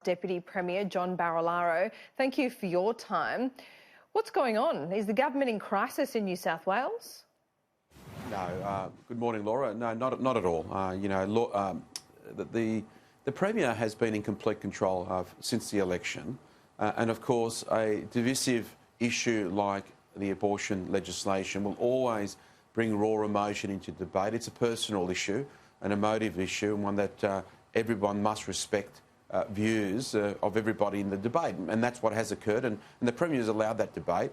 Deputy Premier John Barilaro. Thank you for your time. What's going on? Is the government in crisis in New South Wales? No. Good morning, Laura. No, not at all. The Premier has been in complete control since the election. And of course, a divisive issue like the abortion legislation will always bring raw emotion into debate. It's a personal issue, an emotive issue, and one that everyone must respect views of everybody in the debate. And that's what has occurred. And the Premier has allowed that debate.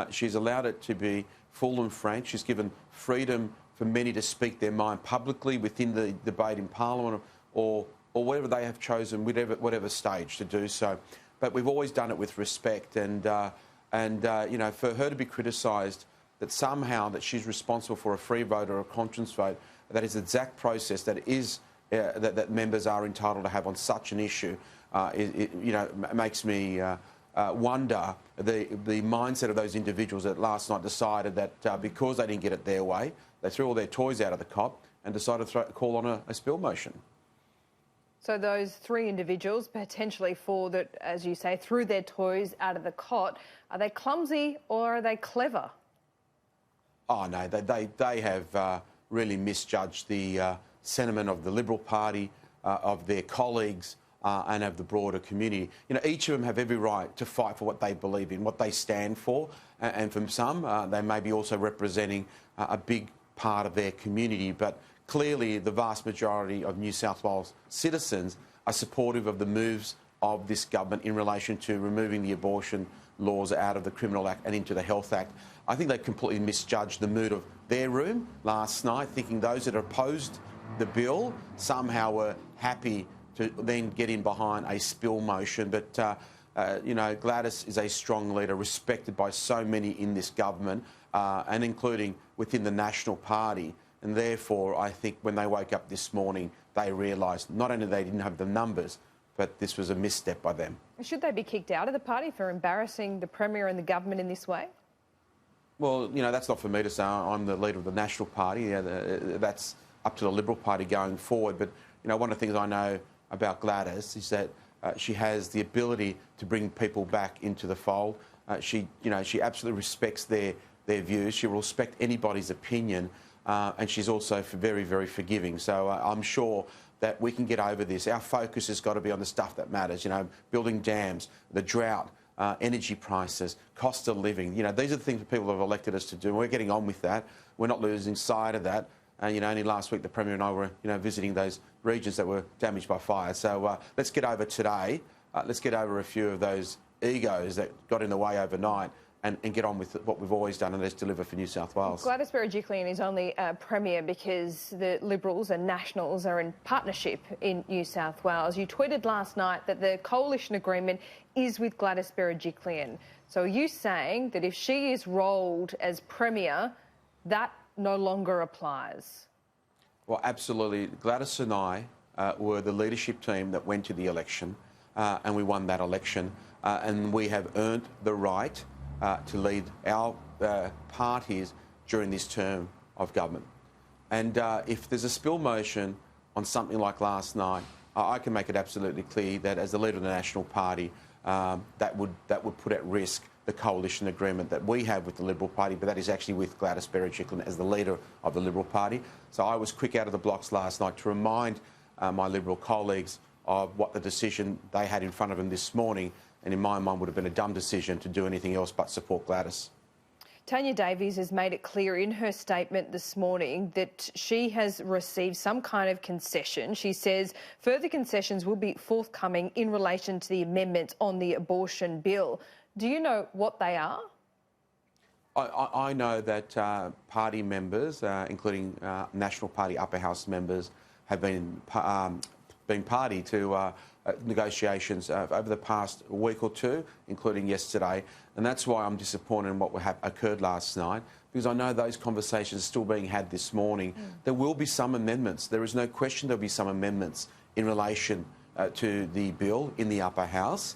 She's allowed it to be full and frank. She's given freedom for many to speak their mind publicly within the debate in Parliament or wherever they have chosen, whatever stage to do so. But we've always done it with respect. And for her to be criticised that somehow that she's responsible for a free vote or a conscience vote, that is the exact process that members are entitled to have on such an issue, makes me wonder the mindset of those individuals that last night decided that because they didn't get it their way, they threw all their toys out of the cot and decided to call on a spill motion. So those three individuals potentially as you say, threw their toys out of the cot. Are they clumsy or are they clever? Oh, no, they have really misjudged the sentiment of the Liberal Party, of their colleagues and of the broader community. Each of them have every right to fight for what they believe in, what they stand for, and from some, they may be also representing a big part of their community. But clearly, the vast majority of New South Wales citizens are supportive of the moves of this government in relation to removing the abortion laws out of the Criminal Act and into the Health Act. I think they completely misjudged the mood of their room last night, thinking those that opposed the bill somehow were happy to then get in behind a spill motion. But, Gladys is a strong leader, respected by so many in this government, and including within the National Party. And therefore, I think when they woke up this morning, they realised not only they didn't have the numbers, but this was a misstep by them. Should they be kicked out of the party for embarrassing the Premier and the government in this way? Well, that's not for me to say. I'm the leader of the National Party. That's up to the Liberal Party going forward. But, one of the things I know about Gladys is that she has the ability to bring people back into the fold. She absolutely respects their views. She will respect anybody's opinion. And she's also very, very forgiving. So I'm sure that we can get over this. Our focus has got to be on the stuff that matters, building dams, the drought, energy prices, cost of living. These are the things that people have elected us to do. We're getting on with that. We're not losing sight of that. And, only last week the Premier and I were, visiting those regions that were damaged by fire. So let's get over today. Let's get over a few of those egos that got in the way overnight and get on with what we've always done, and let's deliver for New South Wales. Gladys Berejiklian is only Premier because the Liberals and Nationals are in partnership in New South Wales. You tweeted last night that the coalition agreement is with Gladys Berejiklian. So are you saying that if she is rolled as Premier, that no longer applies? Well, absolutely. Gladys and I were the leadership team that went to the election and we won that election, and we have earned the right to lead our parties during this term of government. And if there's a spill motion on something like last night, I can make it absolutely clear that as the leader of the National Party, that would put at risk the coalition agreement that we have with the Liberal Party, but that is actually with Gladys Berejiklian as the leader of the Liberal Party. So I was quick out of the blocks last night to remind my Liberal colleagues of what the decision they had in front of them this morning, and in my mind would have been a dumb decision to do anything else but support Gladys. Tanya Davies has made it clear in her statement this morning that she has received some kind of concession. She says further concessions will be forthcoming in relation to the amendments on the abortion bill. Do you know what they are? I know that party members, including National Party upper house members, have been party to negotiations over the past week or two, including yesterday. And that's why I'm disappointed in what occurred last night, because I know those conversations are still being had this morning. There will be some amendments. There is no question there will be some amendments in relation to the bill in the upper house.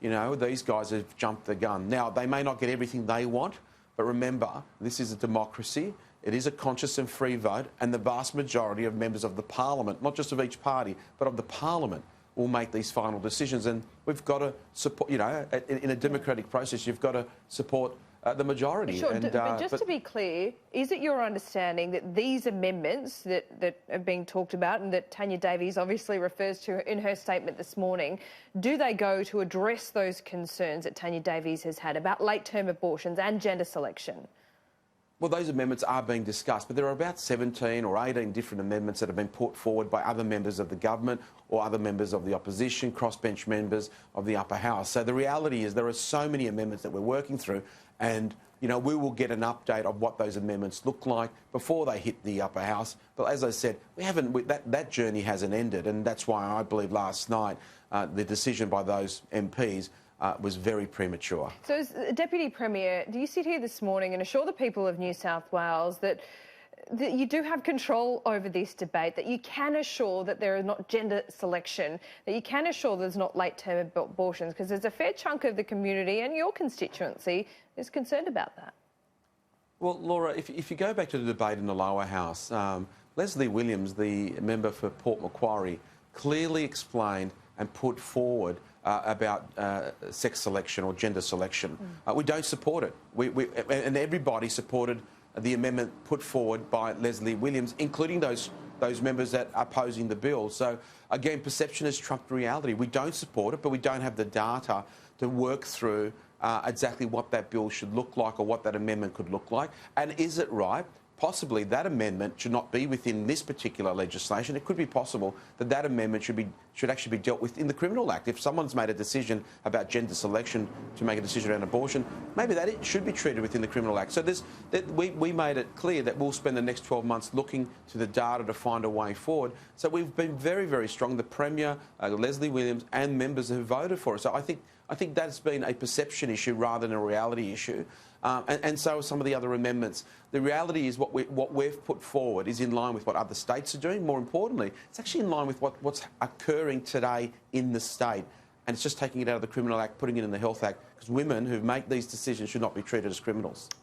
These guys have jumped the gun. Now, they may not get everything they want, but remember, this is a democracy. It is a conscious and free vote, and the vast majority of members of the Parliament, not just of each party, but of the Parliament, will make these final decisions. And we've got to support, in a democratic process, you've got to support the majority. Sure, but just to be clear, is it your understanding that these amendments that are being talked about and that Tanya Davies obviously refers to in her statement this morning, do they go to address those concerns that Tanya Davies has had about late-term abortions and gender selection? Well, those amendments are being discussed, but there are about 17 or 18 different amendments that have been put forward by other members of the government or other members of the opposition, crossbench members of the upper house. So the reality is there are so many amendments that we're working through, and we will get an update of what those amendments look like before they hit the upper house. But as I said, that journey hasn't ended, and that's why I believe last night the decision by those MPs was very premature. So as Deputy Premier, do you sit here this morning and assure the people of New South Wales that you do have control over this debate, that you can assure that there is not gender selection, that you can assure there's not late-term abortions, because there's a fair chunk of the community and your constituency is concerned about that? Well, Laura, if you go back to the debate in the lower house, Leslie Williams, the member for Port Macquarie, clearly explained and put forward about sex selection or gender selection. We don't support it. And everybody supported the amendment put forward by Leslie Williams, including those members that are opposing the bill. So, again, perception has trumped reality. We don't support it, but we don't have the data to work through exactly what that bill should look like or what that amendment could look like. And is it right? Possibly that amendment should not be within this particular legislation. It could be possible that that amendment should actually be dealt with in the Criminal Act. If someone's made a decision about gender selection to make a decision around abortion, maybe that it should be treated within the Criminal Act. So we made it clear that we'll spend the next 12 months looking to the data to find a way forward. So we've been very, very strong. The Premier, Leslie Williams, and members have voted for it. So I think that's been a perception issue rather than a reality issue. And so are some of the other amendments. The reality is what we've put forward is in line with what other states are doing. More importantly, it's actually in line with what's occurring today in the state. And it's just taking it out of the Criminal Act, putting it in the Health Act, because women who make these decisions should not be treated as criminals.